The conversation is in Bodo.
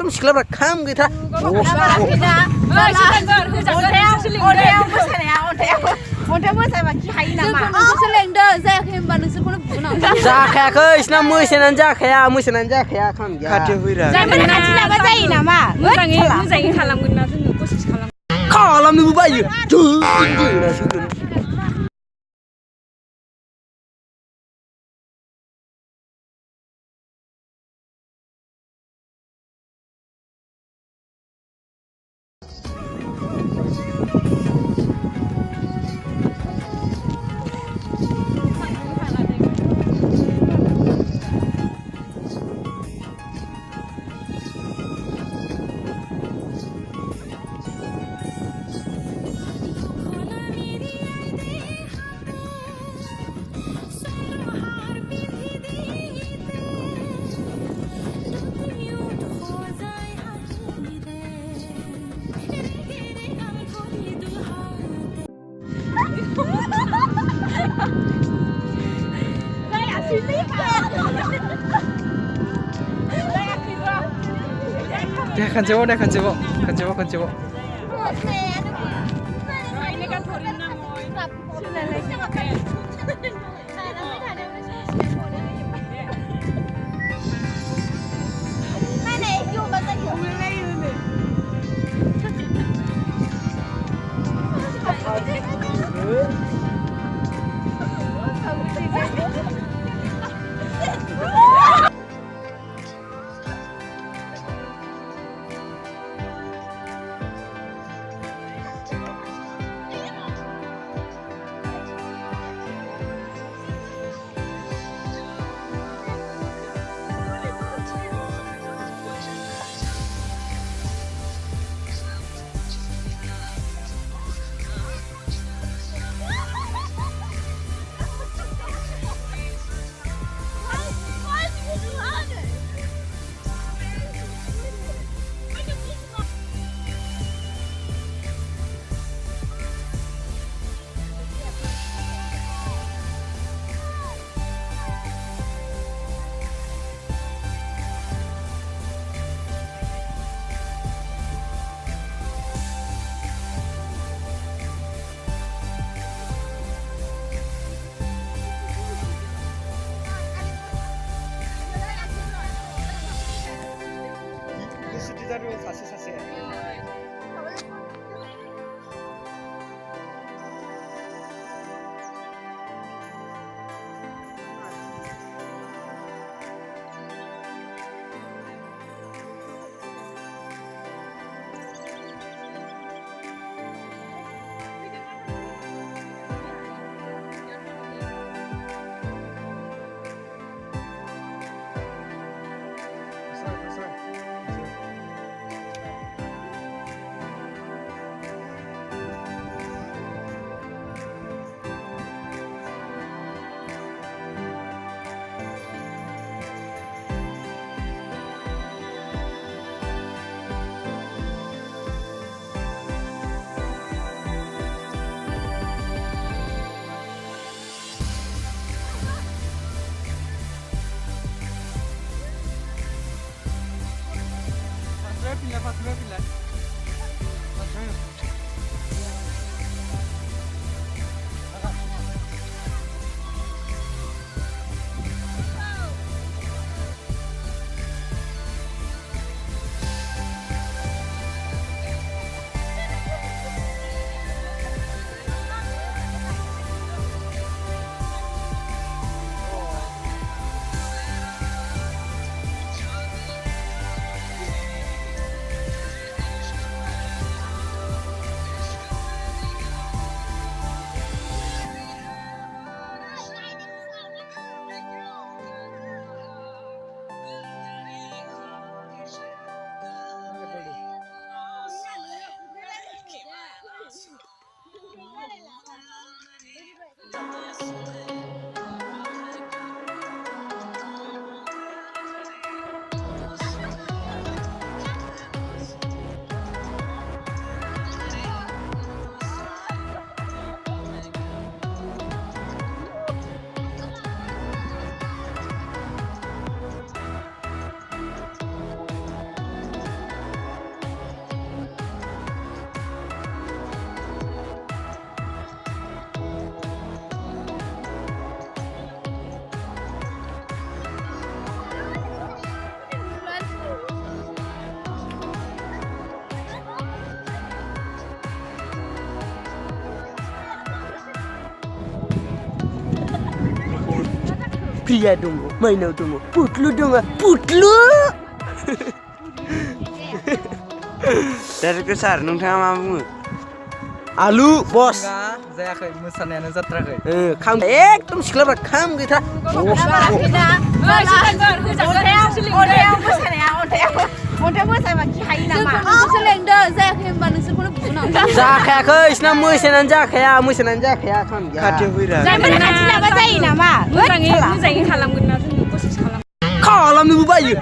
एकदम सिख्लाफ्रा खाम गैथा जाखायाखै इसना मोसानानै जाखाया खाम गैया खाथियाव फैरा जायो नामा मोजाङै खालामगोन ना जोङो कसिस खालाम खालामनोबो बायो 야 간지워 기다려 사세 Patria. प्रिया दङ माइनाव दङ पुतलु दङ पुतलु डाइरेक्टर सार नोंथाङा मा बुङो आलु बस जायाखै मोसानायानो जाथ्राखै खाम एकदम सिख्लाफ्रा खाम गैथारा अन्थायाव मोसाबा खिहायो नामा नोंसोर लेंदों जायाखै होनबा नोंसोरखौनो बुनांगौ जाखायाखै इसना मोसानायानो जाखाया खाम गैया खाथियाव फैरा जायफोर खाथि लाबा जायो नामा मोजाङै खालामगोन ना जोङो कसिस खालाम खालामनोबो बायो